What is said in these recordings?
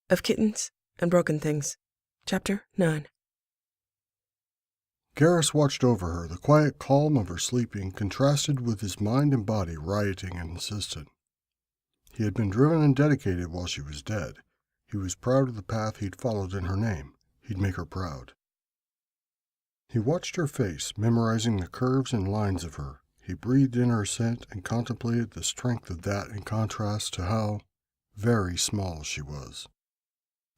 of Kittens and Broken Things. Chapter 9. Garrus watched over her. The quiet calm of her sleeping contrasted with his mind and body rioting and insistent. He had been driven and dedicated while she was dead. He was proud of the path he'd followed in her name. He'd make her proud. He watched her face, memorizing the curves and lines of her. He breathed in her scent and contemplated the strength of that in contrast to how very small she was.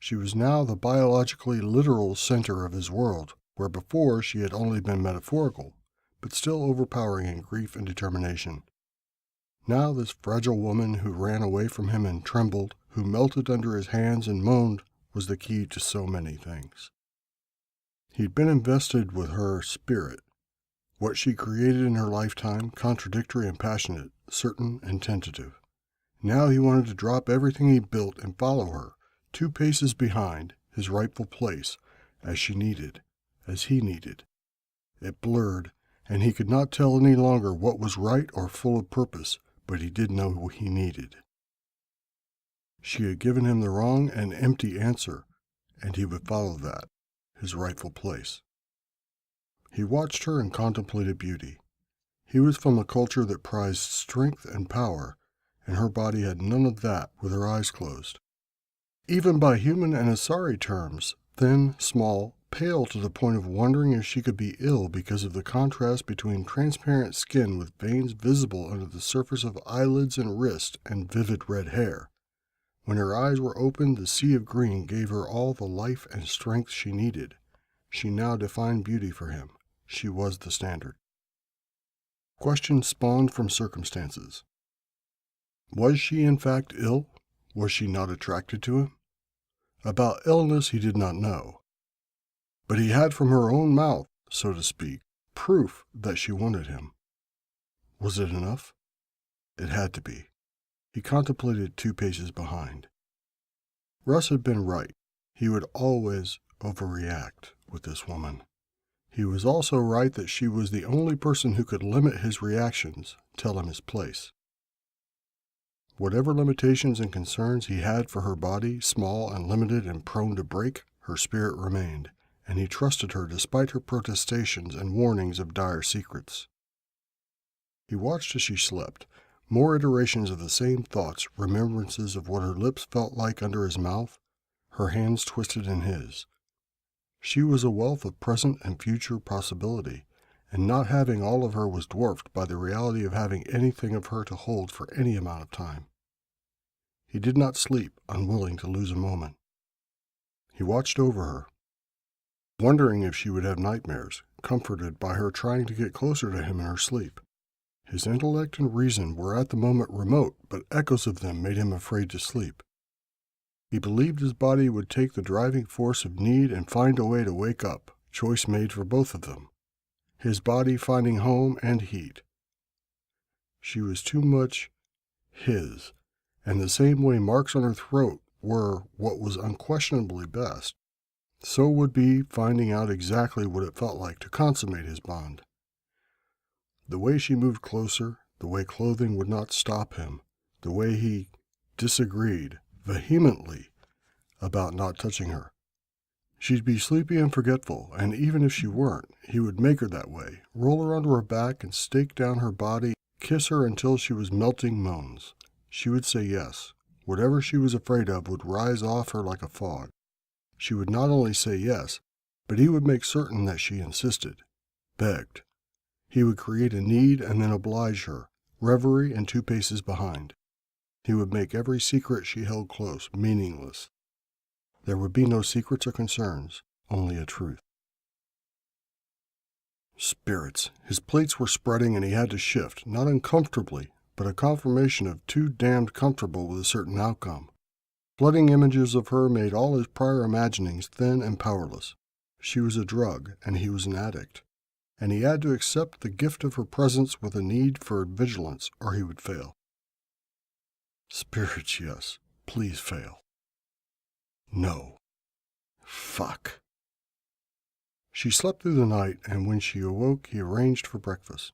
She was now the biologically literal center of his world, where before she had only been metaphorical, but still overpowering in grief and determination. Now this fragile woman who ran away from him and trembled, who melted under his hands and moaned, was the key to so many things. He'd been invested with her spirit, what she created in her lifetime, contradictory and passionate, certain and tentative. Now he wanted to drop everything he built and follow her, 2 paces behind, his rightful place, as she needed, as he needed. It blurred, and he could not tell any longer what was right or full of purpose, but he did know what he needed. She had given him the wrong and empty answer, and he would follow that, his rightful place. He watched her and contemplated beauty. He was from a culture that prized strength and power, and her body had none of that with her eyes closed. Even by human and Asari terms, thin, small, pale to the point of wondering if she could be ill because of the contrast between transparent skin with veins visible under the surface of eyelids and wrist and vivid red hair. When her eyes were opened, the sea of green gave her all the life and strength she needed. She now defined beauty for him. She was the standard. Questions spawned from circumstances. Was she in fact ill? Was she not attracted to him? About illness he did not know. But he had from her own mouth, so to speak, proof that she wanted him. Was it enough? It had to be. He contemplated 2 paces behind. Russ had been right. He would always overreact with this woman. He was also right that she was the only person who could limit his reactions, tell him his place. Whatever limitations and concerns he had for her body, small and limited and prone to break, her spirit remained, and he trusted her despite her protestations and warnings of dire secrets. He watched as she slept, more iterations of the same thoughts, remembrances of what her lips felt like under his mouth, her hands twisted in his. She was a wealth of present and future possibility, and not having all of her was dwarfed by the reality of having anything of her to hold for any amount of time. He did not sleep, unwilling to lose a moment. He watched over her, wondering if she would have nightmares, comforted by her trying to get closer to him in her sleep. His intellect and reason were at the moment remote, but echoes of them made him afraid to sleep. He believed his body would take the driving force of need and find a way to wake up, choice made for both of them. His body finding home and heat. She was too much his, and the same way marks on her throat were what was unquestionably best, so would be finding out exactly what it felt like to consummate his bond. The way she moved closer, the way clothing would not stop him, the way he disagreed vehemently about not touching her. She'd be sleepy and forgetful, and even if she weren't, he would make her that way, roll her onto her back and stake down her body, kiss her until she was melting moans. She would say yes. Whatever she was afraid of would rise off her like a fog. She would not only say yes, but he would make certain that she insisted, begged. He would create a need and then oblige her, reverie and 2 paces behind. He would make every secret she held close meaningless. There would be no secrets or concerns, only a truth. Spirits. His plates were spreading and he had to shift, not uncomfortably, but a confirmation of too damned comfortable with a certain outcome. Flooding images of her made all his prior imaginings thin and powerless. She was a drug, and he was an addict, and he had to accept the gift of her presence with a need for vigilance, or he would fail. Spirits, yes. Please fail. No. Fuck. She slept through the night, and when she awoke, he arranged for breakfast.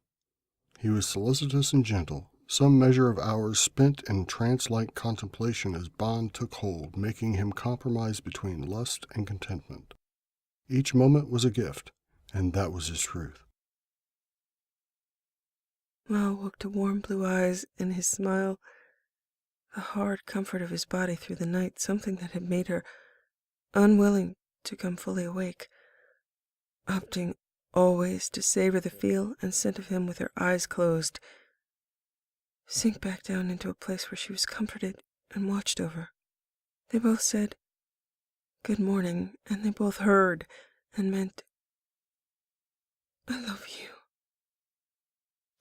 He was solicitous and gentle, some measure of hours spent in trance-like contemplation as bond took hold, making him compromise between lust and contentment. Each moment was a gift, and that was his truth. Mal woke to warm blue eyes and his smile, the hard comfort of his body through the night, something that had made her unwilling to come fully awake, opting always to savor the feel and scent of him with her eyes closed, sink back down into a place where she was comforted and watched over. They both said, "Good morning," and they both heard and meant, "I love you."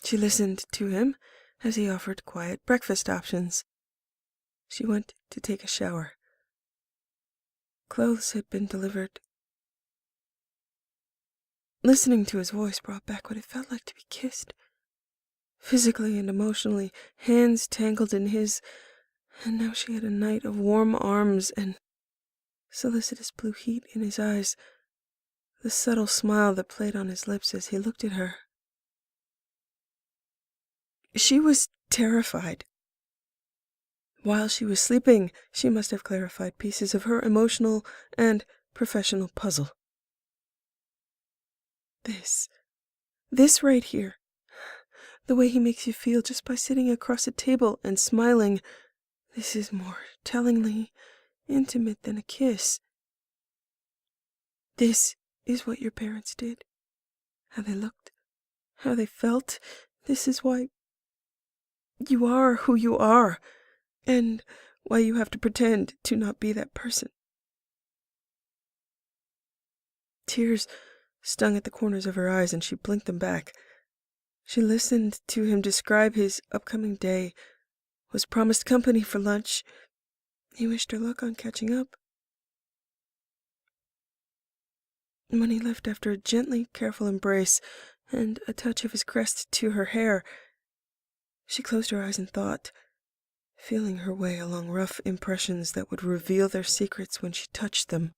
She listened to him as he offered quiet breakfast options. She went to take a shower. Clothes had been delivered. Listening to his voice brought back what it felt like to be kissed. Physically and emotionally, hands tangled in his, and now she had a night of warm arms and solicitous blue heat in his eyes, the subtle smile that played on his lips as he looked at her. She was terrified. While she was sleeping, she must have clarified pieces of her emotional and professional puzzle. This right here, the way he makes you feel just by sitting across a table and smiling, this is more tellingly intimate than a kiss. This is what your parents did, how they looked, how they felt. This is why you are who you are, and why you have to pretend to not be that person. Tears stung at the corners of her eyes, and she blinked them back. She listened to him describe his upcoming day, was promised company for lunch. He wished her luck on catching up. When he left after a gently careful embrace and a touch of his crest to her hair, she closed her eyes and thought, feeling her way along rough impressions that would reveal their secrets when she touched them.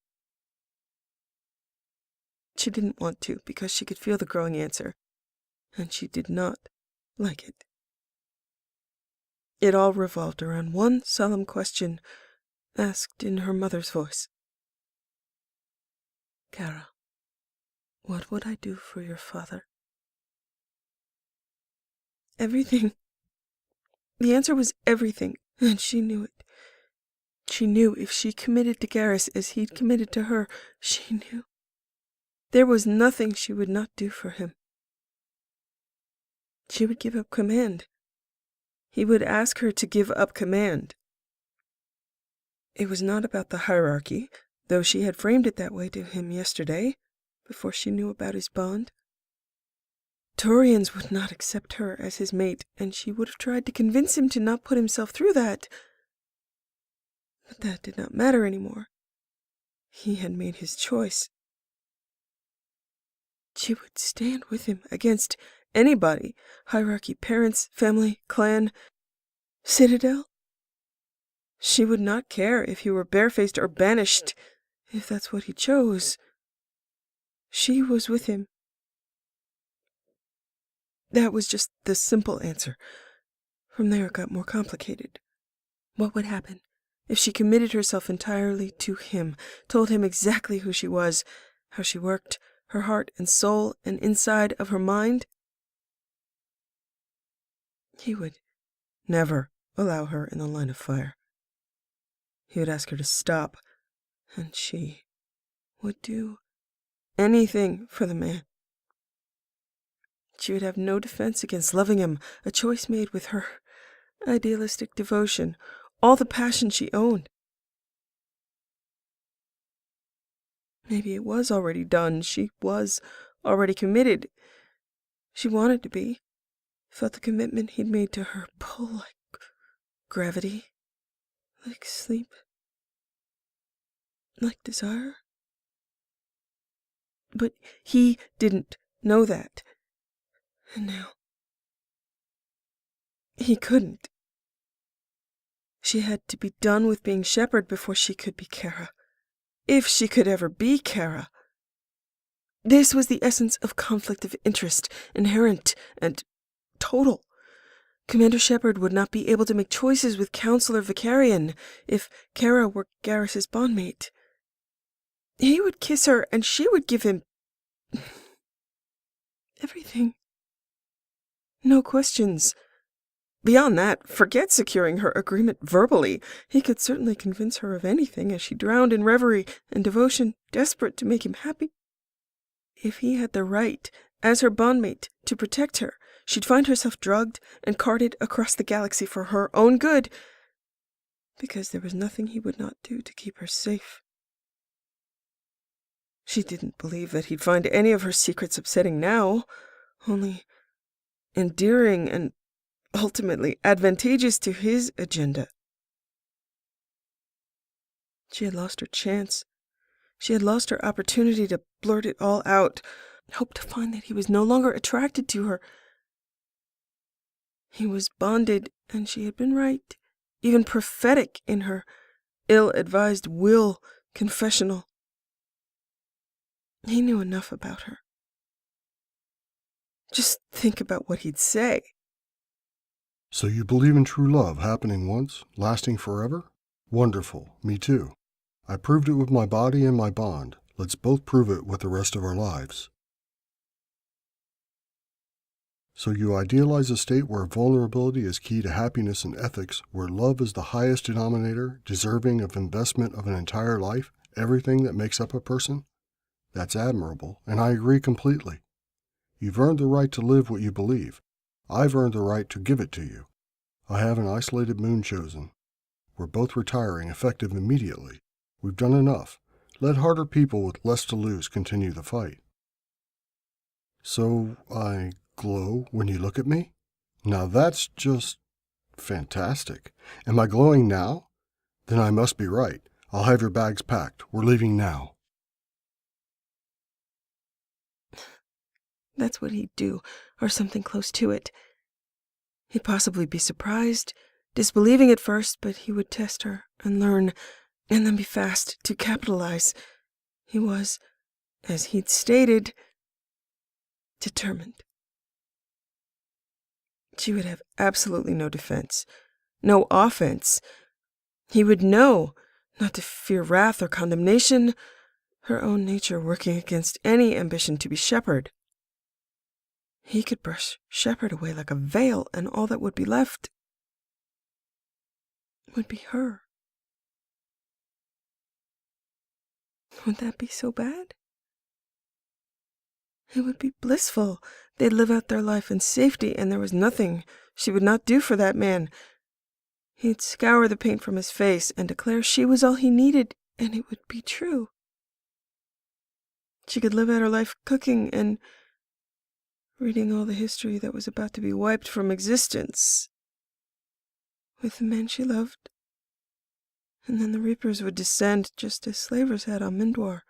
She didn't want to because she could feel the growing answer, and she did not like it. It all revolved around one solemn question asked in her mother's voice. "Kara, what would I do for your father?" Everything. The answer was everything, and she knew it. She knew if she committed to Garrus as he'd committed to her, she knew there was nothing she would not do for him. She would give up command. He would ask her to give up command. It was not about the hierarchy, though she had framed it that way to him yesterday, before she knew about his bond. Turians would not accept her as his mate, and she would have tried to convince him to not put himself through that. But that did not matter anymore. He had made his choice. She would stand with him against anybody, hierarchy, parents, family, clan, citadel. She would not care if he were barefaced or banished, if that's what he chose. She was with him. That was just the simple answer. From there it got more complicated. What would happen if she committed herself entirely to him, told him exactly who she was, how she worked, her heart and soul and inside of her mind? He would never allow her in the line of fire. He would ask her to stop, and she would do anything for the man. She would have no defense against loving him, a choice made with her idealistic devotion, all the passion she owned. Maybe it was already done. She was already committed. She wanted to be. Felt the commitment he'd made to her pull like gravity, like sleep, like desire. But he didn't know that. And now he couldn't. She had to be done with being Shepard before she could be Kara. If she could ever be Kara. This was the essence of conflict of interest, inherent and total. Commander Shepard would not be able to make choices with Counselor Vicarian if Kara were Garrus's bondmate. He would kiss her and she would give him everything. No questions. Beyond that, forget securing her agreement verbally. He could certainly convince her of anything as she drowned in reverie and devotion, desperate to make him happy. If he had the right, as her bondmate, to protect her, she'd find herself drugged and carted across the galaxy for her own good, because there was nothing he would not do to keep her safe. She didn't believe that he'd find any of her secrets upsetting now, only endearing and ultimately advantageous to his agenda. She had lost her chance. She had lost her opportunity to blurt it all out, hoped to find that he was no longer attracted to her. He was bonded, and she had been right, even prophetic in her ill-advised will confessional. He knew enough about her. Just think about what he'd say. So you believe in true love happening once, lasting forever? Wonderful, me too. I proved it with my body and my bond. Let's both prove it with the rest of our lives. So you idealize a state where vulnerability is key to happiness and ethics, where love is the highest denominator, deserving of investment of an entire life, everything that makes up a person? That's admirable, and I agree completely. You've earned the right to live what you believe. I've earned the right to give it to you. I have an isolated moon chosen. We're both retiring, effective immediately. We've done enough. Let harder people with less to lose continue the fight. So I glow when you look at me? Now that's just fantastic. Am I glowing now? Then I must be right. I'll have your bags packed. We're leaving now. That's what he'd do, or something close to it. He'd possibly be surprised, disbelieving at first, but he would test her and learn, and then be fast to capitalize. He was, as he'd stated, determined. She would have absolutely no defense, no offense. He would know not to fear wrath or condemnation, her own nature working against any ambition to be Shepard. He could brush Shepard away like a veil, and all that would be left would be her. Would that be so bad? It would be blissful. They'd live out their life in safety, and there was nothing she would not do for that man. He'd scour the paint from his face and declare she was all he needed, and it would be true. She could live out her life cooking and reading all the history that was about to be wiped from existence with the man she loved. And then the Reapers would descend just as slavers had on Mindwar.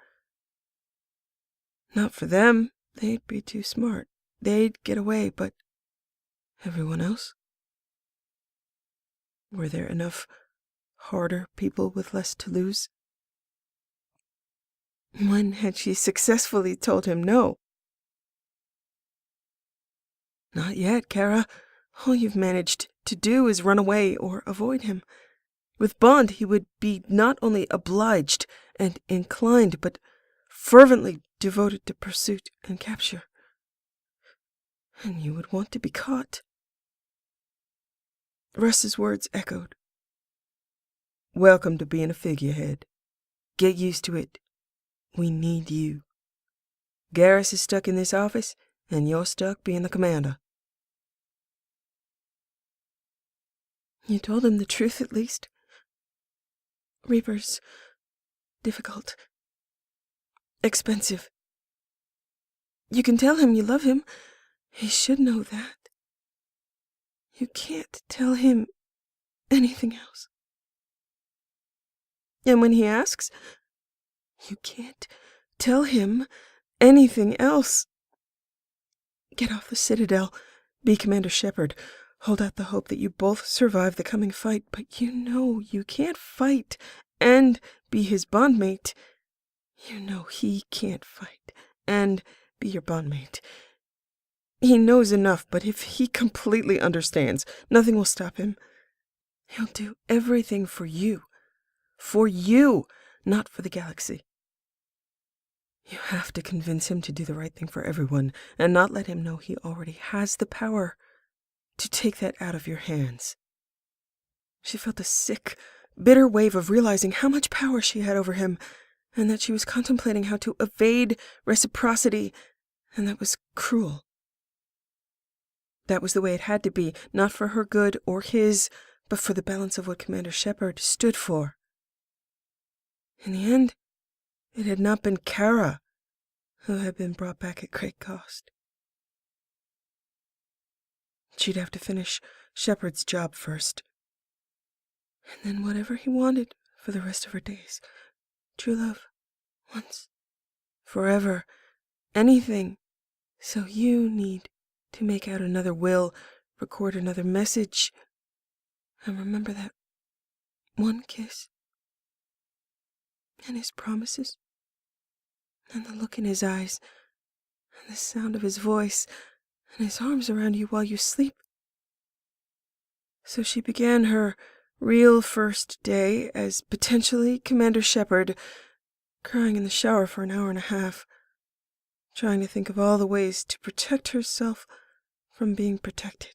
Not for them. They'd be too smart. They'd get away, but everyone else? Were there enough harder people with less to lose? When had she successfully told him no? Not yet, Kara. All you've managed to do is run away or avoid him. With Bond, he would be not only obliged and inclined, but fervently devoted to pursuit and capture. And you would want to be caught. Russ's words echoed. Welcome to being a figurehead. Get used to it. We need you. Garrus is stuck in this office, and you're stuck being the commander. You told him the truth, at least. Reapers. Difficult. Expensive. You can tell him you love him. He should know that. You can't tell him anything else. And when he asks, you can't tell him anything else. Get off the Citadel. Be Commander Shepard. Hold out the hope that you both survive the coming fight, but you know you can't fight and be his bondmate. You know he can't fight and be your bondmate. He knows enough, but if he completely understands, nothing will stop him. He'll do everything for you. For you, not for the galaxy. You have to convince him to do the right thing for everyone, and not let him know he already has the power to take that out of your hands. She felt a sick, bitter wave of realizing how much power she had over him, and that she was contemplating how to evade reciprocity, and that was cruel. That was the way it had to be, not for her good or his, but for the balance of what Commander Shepard stood for. In the end, it had not been Kara who had been brought back at great cost. She'd have to finish Shepard's job first, and then whatever he wanted for the rest of her days. True love, once, forever, anything. So you need to make out another will, record another message, and remember that one kiss, and his promises, and the look in his eyes, and the sound of his voice, and his arms around you while you sleep. So she began her real first day as potentially Commander Shepard, crying in the shower for an hour and a half, trying to think of all the ways to protect herself from being protected.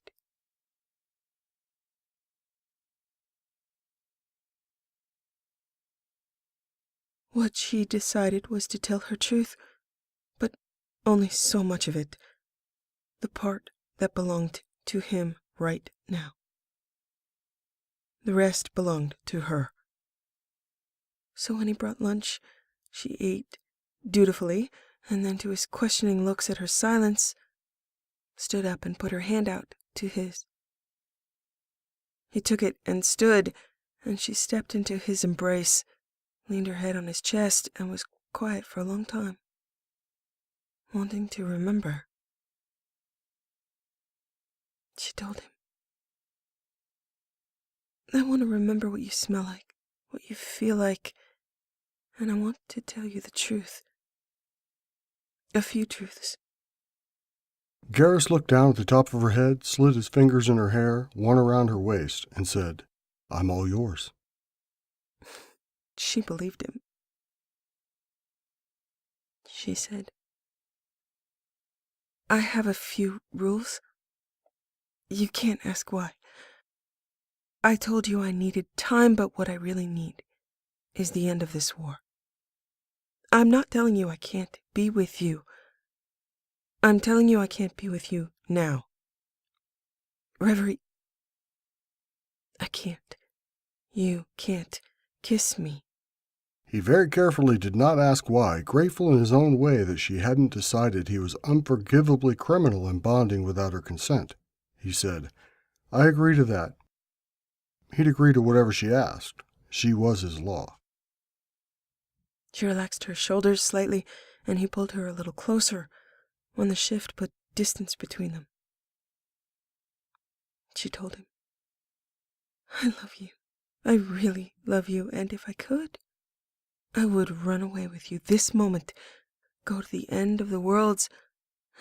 What she decided was to tell her truth, but only so much of it, the part that belonged to him right now. The rest belonged to her. So when he brought lunch, she ate dutifully, and then to his questioning looks at her silence, stood up and put her hand out to his. He took it and stood, and she stepped into his embrace, leaned her head on his chest, and was quiet for a long time, wanting to remember. She told him, I want to remember what you smell like, what you feel like, and I want to tell you the truth. A few truths. Garrus looked down at the top of her head, slid his fingers in her hair, one around her waist, and said, I'm all yours. She believed him. She said, I have a few rules. You can't ask why. I told you I needed time, but what I really need is the end of this war. I'm not telling you I can't be with you. I'm telling you I can't be with you now. Reverie, I can't. You can't kiss me. He very carefully did not ask why, grateful in his own way that she hadn't decided he was unforgivably criminal in bonding without her consent. He said, I agree to that. He'd agree to whatever she asked. She was his law. She relaxed her shoulders slightly, and he pulled her a little closer when the shift put distance between them. She told him, I love you. I really love you, and if I could, I would run away with you this moment, go to the end of the worlds,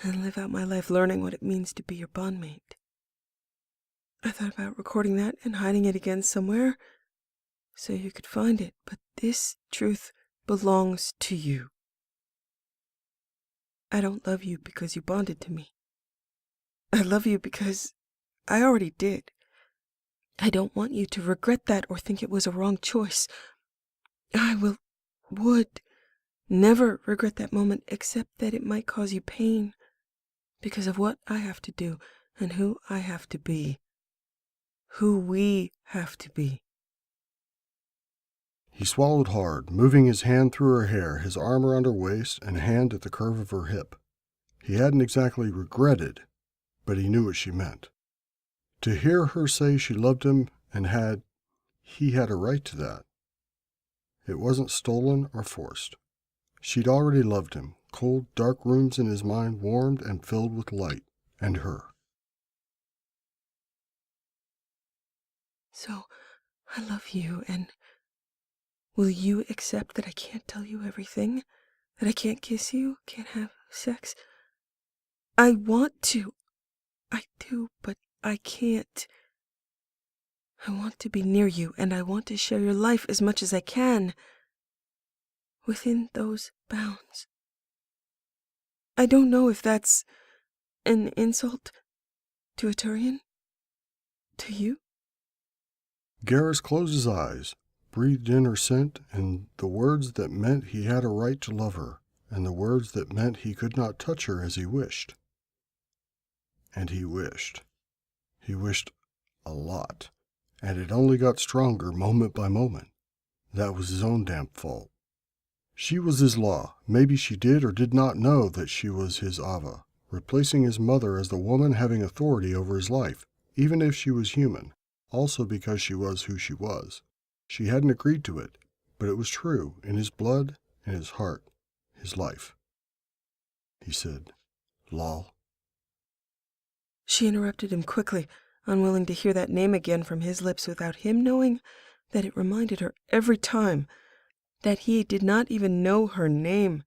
and live out my life learning what it means to be your bondmate. I thought about recording that and hiding it again somewhere so you could find it, but this truth belongs to you. I don't love you because you bonded to me. I love you because I already did. I don't want you to regret that or think it was a wrong choice. I would never regret that moment, except that it might cause you pain because of what I have to do and who I have to be. Who we have to be. He swallowed hard, moving his hand through her hair, his arm around her waist, and a hand at the curve of her hip. He hadn't exactly regretted, but he knew what she meant. To hear her say she loved him and he had a right to that. It wasn't stolen or forced. She'd already loved him. Cold, dark rooms in his mind warmed and filled with light, and her. So, I love you, and will you accept that I can't tell you everything? That I can't kiss you, can't have sex? I want to. I do, but I can't. I want to be near you, and I want to share your life as much as I can. Within those bounds. I don't know if that's an insult to a Turian? To you? Garrus closed his eyes, breathed in her scent, and the words that meant he had a right to love her, and the words that meant he could not touch her as he wished. And he wished. He wished a lot, and it only got stronger moment by moment. That was his own damn fault. She was his law. Maybe she did or did not know that she was his Ava, replacing his mother as the woman having authority over his life, even if she was human, also because she was who she was. She hadn't agreed to it, but it was true in his blood, in his heart, his life. He said, "Lol." She interrupted him quickly, unwilling to hear that name again from his lips without him knowing that it reminded her every time that he did not even know her name.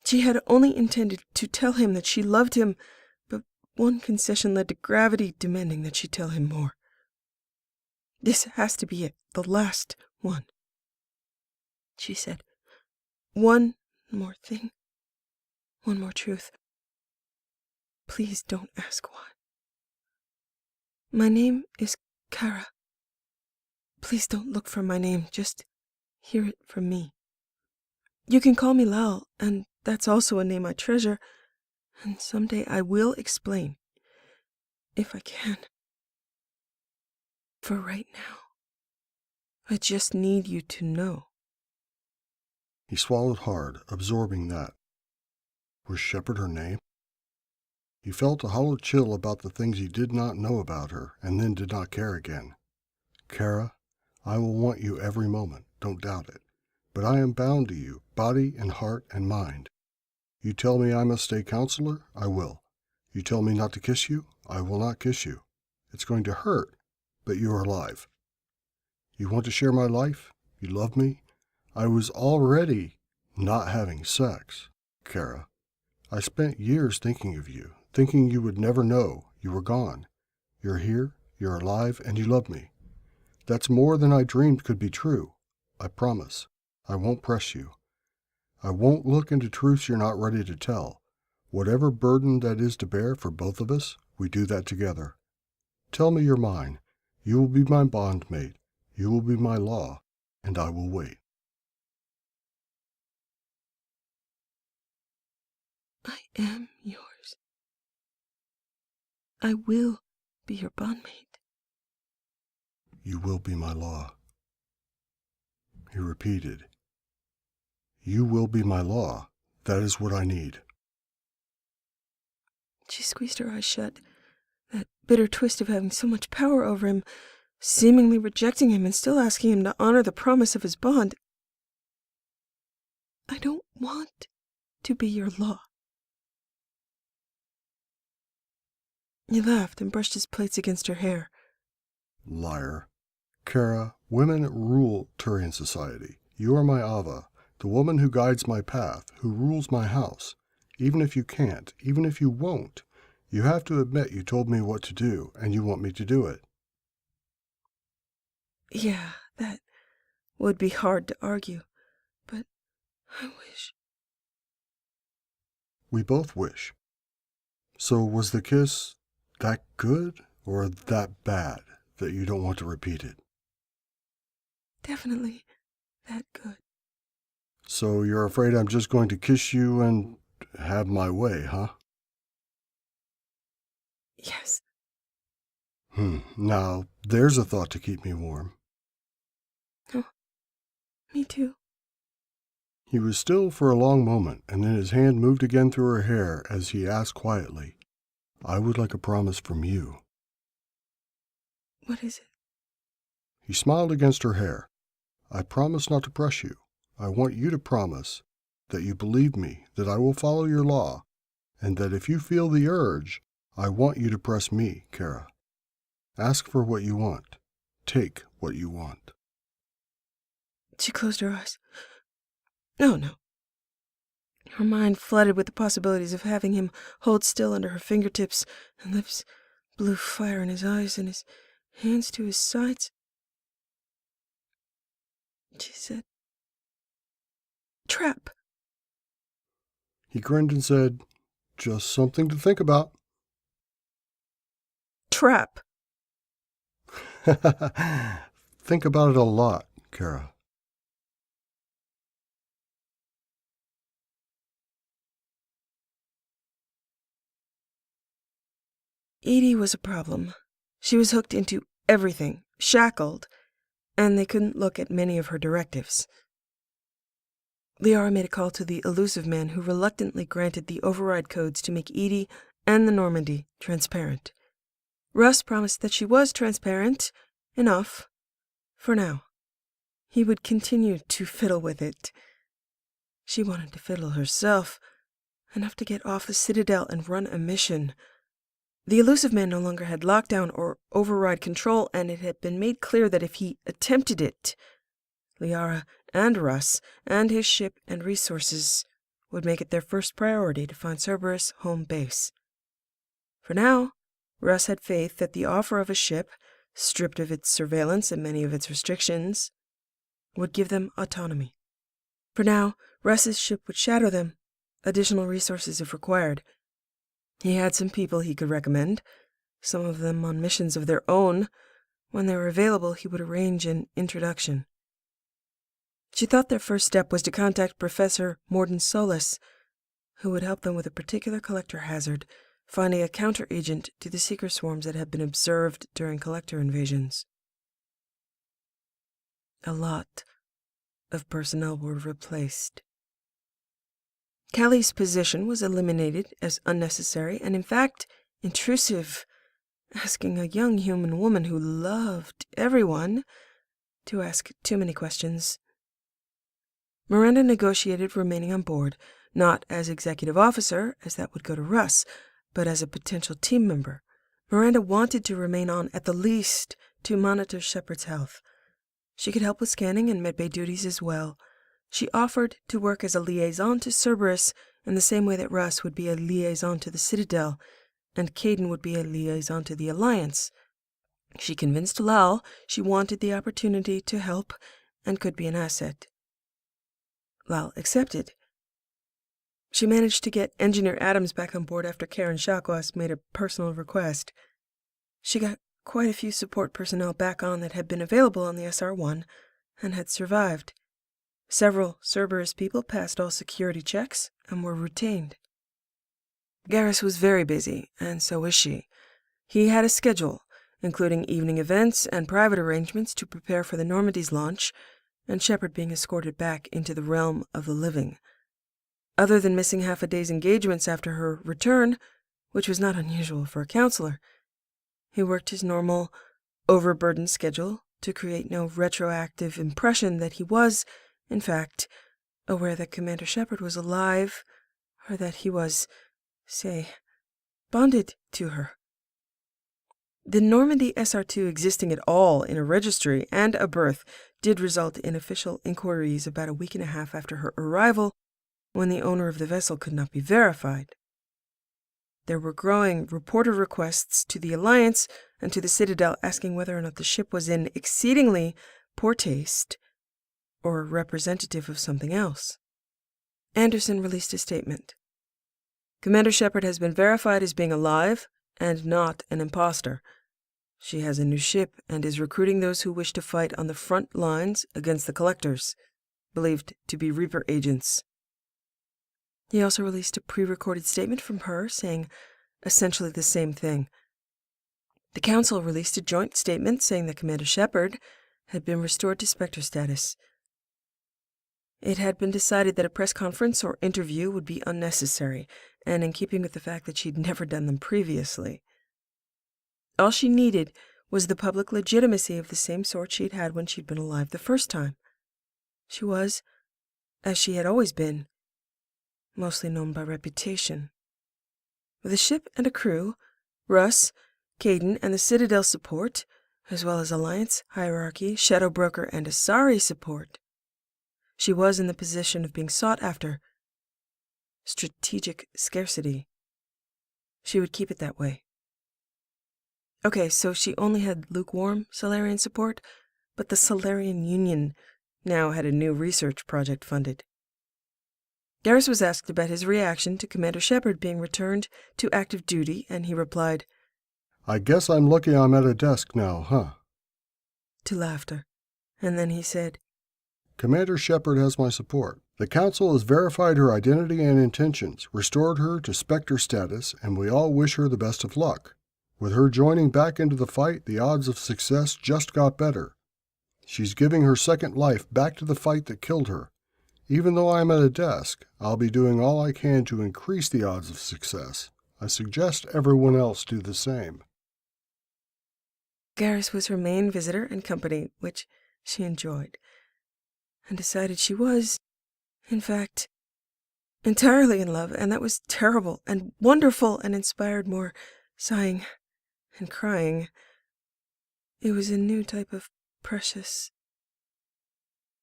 She had only intended to tell him that she loved him, but one concession led to gravity demanding that she tell him more. This has to be it, the last one. She said, one more thing, one more truth. Please don't ask why. My name is Kara. Please don't look for my name, just hear it from me. You can call me Lal, and that's also a name I treasure, and someday I will explain, if I can. For right now, I just need you to know. He swallowed hard, absorbing that. Was Shepard her name? He felt a hollow chill about the things he did not know about her, and then did not care again. Kara, I will want you every moment, don't doubt it. But I am bound to you, body and heart and mind. You tell me I must stay counselor, I will. You tell me not to kiss you, I will not kiss you. It's going to hurt, but you are alive. You want to share my life? You love me? I was already not having sex, Kara. I spent years thinking of you, thinking you would never know you were gone. You're here, you're alive, and you love me. That's more than I dreamed could be true. I promise. I won't press you. I won't look into truths you're not ready to tell. Whatever burden that is to bear for both of us, we do that together. Tell me you're mine. You will be my bondmate. You will be my law, and I will wait. I am yours. I will be your bondmate. You will be my law. He repeated, You will be my law. That is what I need. She squeezed her eyes shut. That bitter twist of having so much power over him, seemingly rejecting him and still asking him to honor the promise of his bond. I don't want to be your law. He laughed and brushed his plaits against her hair. Liar. Kara, women rule Turian society. You are my Ava, the woman who guides my path, who rules my house. Even if you can't, even if you won't, you have to admit you told me what to do, and you want me to do it. Yeah, that would be hard to argue, but I wish. We both wish. So was the kiss that good or that bad that you don't want to repeat it? Definitely that good. So you're afraid I'm just going to kiss you and have my way, huh? Yes. Now, there's a thought to keep me warm. Oh, me too. He was still for a long moment, and then his hand moved again through her hair as he asked quietly, I would like a promise from you. What is it? He smiled against her hair. I promise not to press you. I want you to promise that you believe me, that I will follow your law, and that if you feel the urge, I want you to press me, Kara. Ask for what you want. Take what you want. She closed her eyes. Oh, no. Her mind flooded with the possibilities of having him hold still under her fingertips, and lips blew fire in his eyes and his hands to his sides. She said, "Trap." He grinned and said, "Just something to think about." Trap. Think about it a lot, Kara. Edie was a problem. She was hooked into everything, shackled, and they couldn't look at many of her directives. Liara made a call to the elusive man, who reluctantly granted the override codes to make Edie and the Normandy transparent. Russ promised that she was transparent enough for now. He would continue to fiddle with it. She wanted to fiddle herself, enough to get off the Citadel and run a mission. The elusive man no longer had lockdown or override control, and it had been made clear that if he attempted it, Liara and Russ and his ship and resources would make it their first priority to find Cerberus' home base. For now, Russ had faith that the offer of a ship, stripped of its surveillance and many of its restrictions, would give them autonomy. For now, Russ's ship would shadow them, additional resources if required. He had some people he could recommend, some of them on missions of their own. When they were available, he would arrange an introduction. She thought their first step was to contact Professor Morden Solis, who would help them with a particular collector hazard, finding a counter-agent to the seeker swarms that had been observed during collector invasions. A lot of personnel were replaced. Callie's position was eliminated as unnecessary and, in fact, intrusive, asking a young human woman who loved everyone to ask too many questions. Miranda negotiated remaining on board, not as executive officer, as that would go to Russ, but as a potential team member. Miranda wanted to remain on at the least to monitor Shepard's health. She could help with scanning and medbay duties as well. She offered to work as a liaison to Cerberus in the same way that Russ would be a liaison to the Citadel, and Caden would be a liaison to the Alliance. She convinced Lal she wanted the opportunity to help and could be an asset. Lal accepted. She managed to get Engineer Adams back on board after Karen Shakwas made a personal request. She got quite a few support personnel back on that had been available on the SR-1 and had survived. Several Cerberus people passed all security checks and were retained. Garrus was very busy, and so was she. He had a schedule, including evening events and private arrangements to prepare for the Normandy's launch, and Shepard being escorted back into the realm of the living. Other than missing half a day's engagements after her return, which was not unusual for a counselor, he worked his normal, overburdened schedule to create no retroactive impression that he was, in fact, aware that Commander Shepard was alive, or that he was, say, bonded to her. The Normandy SR-2 existing at all in a registry and a berth did result in official inquiries about a week and a half after her arrival, when the owner of the vessel could not be verified. There were growing reporter requests to the Alliance and to the Citadel asking whether or not the ship was in exceedingly poor taste or representative of something else. Anderson released a statement. Commander Shepard has been verified as being alive and not an imposter. She has a new ship and is recruiting those who wish to fight on the front lines against the Collectors, believed to be Reaper agents. He also released a pre-recorded statement from her saying essentially the same thing. The Council released a joint statement saying that Commander Shepard had been restored to Spectre status. It had been decided that a press conference or interview would be unnecessary, and in keeping with the fact that she'd never done them previously. All she needed was the public legitimacy of the same sort she'd had when she'd been alive the first time. She was, as she had always been, mostly known by reputation. With a ship and a crew, Russ, Caden, and the Citadel support, as well as Alliance, Hierarchy, Shadow Broker, and Asari support, she was in the position of being sought after. strategic scarcity. She would keep it that way. Okay, so she only had lukewarm Salarian support, but the Salarian Union now had a new research project funded. Garrus was asked about his reaction to Commander Shepard being returned to active duty, and he replied, "I guess I'm lucky I'm at a desk now, huh?" to laughter. And then he said, "Commander Shepard has my support. The Council has verified her identity and intentions, restored her to Spectre status, and we all wish her the best of luck. With her joining back into the fight, the odds of success just got better. She's giving her second life back to the fight that killed her. Even though I'm at a desk, I'll be doing all I can to increase the odds of success. I suggest everyone else do the same." Garrus was her main visitor and company, which she enjoyed, and decided she was, in fact, entirely in love, and that was terrible and wonderful and inspired more sighing and crying. It was a new type of precious.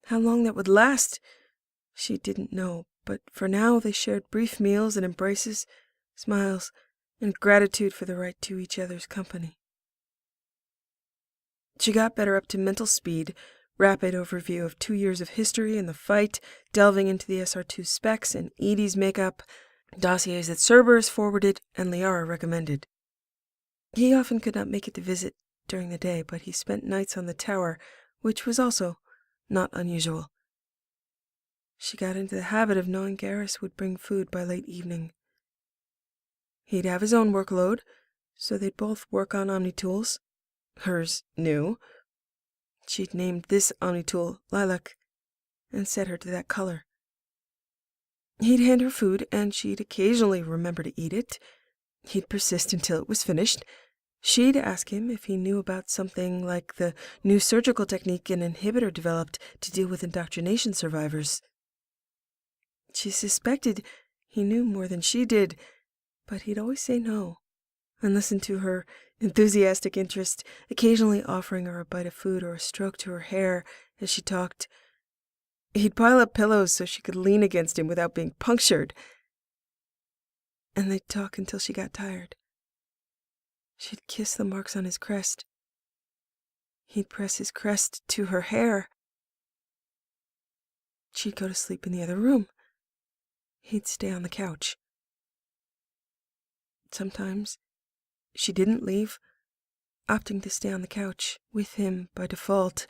How long that would last, she didn't know, but for now they shared brief meals and embraces, smiles, and gratitude for the right to each other's company. She got better up to mental speed, rapid overview of 2 years of history and the fight, delving into the SR2 specs and EDI's makeup, dossiers that Cerberus forwarded and Liara recommended. He often could not make it to visit during the day, but he spent nights on the tower, which was also not unusual. She got into the habit of knowing Garrus would bring food by late evening. He'd have his own workload, so they'd both work on Omnitools. Hers new. She'd named this Omnitool Lilac, and set her to that color. He'd hand her food, and she'd occasionally remember to eat it. He'd persist until it was finished. She'd ask him if he knew about something like the new surgical technique an inhibitor developed to deal with indoctrination survivors. She suspected he knew more than she did, but he'd always say no, and listen to her enthusiastic interest, occasionally offering her a bite of food or a stroke to her hair as she talked. He'd pile up pillows so she could lean against him without being punctured, and they'd talk until she got tired. She'd kiss the marks on his crest. He'd press his crest to her hair. She'd go to sleep in the other room. He'd stay on the couch. Sometimes she didn't leave, opting to stay on the couch with him by default.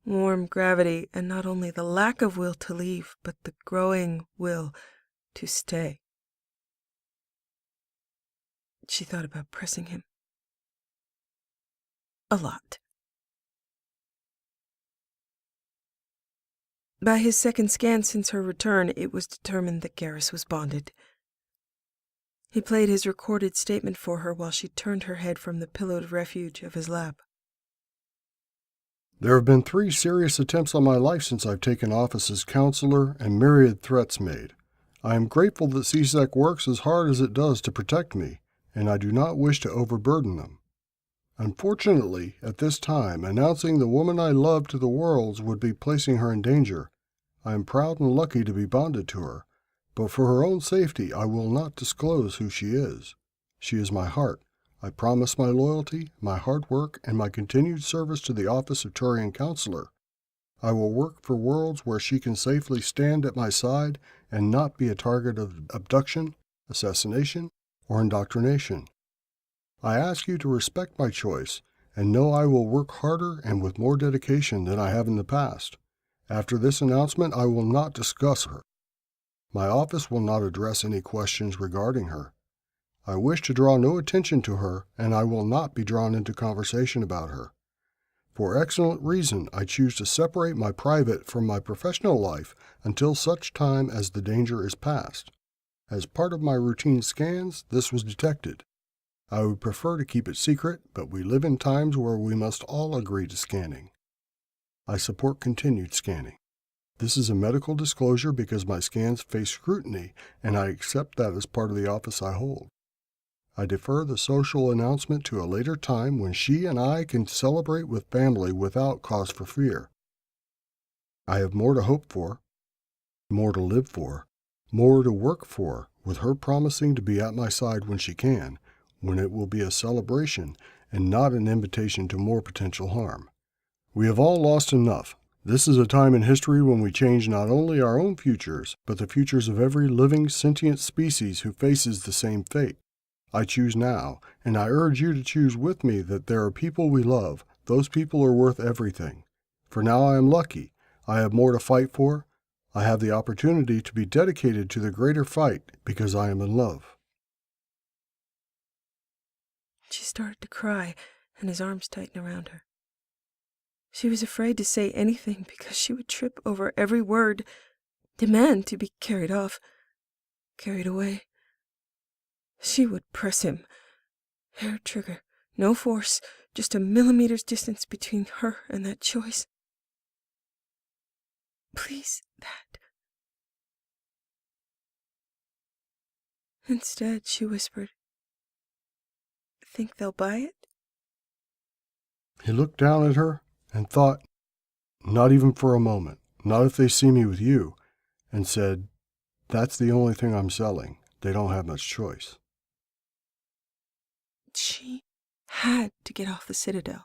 Warm gravity, and not only the lack of will to leave, but the growing will to stay. She thought about pressing him. A lot. By his second scan since her return, it was determined that Garrus was bonded. He played his recorded statement for her while she turned her head from the pillowed refuge of his lap. "There have been 3 serious attempts on my life since I've taken office as counselor and myriad threats made. I am grateful that CSEC works as hard as it does to protect me, and I do not wish to overburden them. Unfortunately, at this time, announcing the woman I love to the worlds would be placing her in danger. I am proud and lucky to be bonded to her, but for her own safety I will not disclose who she is. She is my heart. I promise my loyalty, my hard work, and my continued service to the office of Turian Counselor. I will work for worlds where she can safely stand at my side and not be a target of abduction, assassination, or indoctrination. I ask you to respect my choice and know I will work harder and with more dedication than I have in the past. After this announcement, I will not discuss her. My office will not address any questions regarding her. I wish to draw no attention to her, and I will not be drawn into conversation about her. For excellent reason, I choose to separate my private from my professional life until such time as the danger is past. As part of my routine scans, this was detected. I would prefer to keep it secret, but we live in times where we must all agree to scanning. I support continued scanning. This is a medical disclosure because my scans face scrutiny, and I accept that as part of the office I hold. I defer the social announcement to a later time when she and I can celebrate with family without cause for fear. I have more to hope for, more to live for, more to work for, with her promising to be at my side when she can, when it will be a celebration and not an invitation to more potential harm. We have all lost enough. This is a time in history when we change not only our own futures, but the futures of every living, sentient species who faces the same fate. I choose now, and I urge you to choose with me that there are people we love. Those people are worth everything. For now I am lucky. I have more to fight for. I have the opportunity to be dedicated to the greater fight because I am in love. She started to cry, and his arms tightened around her. She was afraid to say anything because she would trip over every word, demand to be carried off, carried away. She would press him. Hair trigger, no force, just a millimeter's distance between her and that choice. Please, that. Instead, she whispered, "Think they'll buy it?" He looked down at her and thought, not even for a moment, not if they see me with you, and said, "That's the only thing I'm selling. They don't have much choice." She had to get off the Citadel.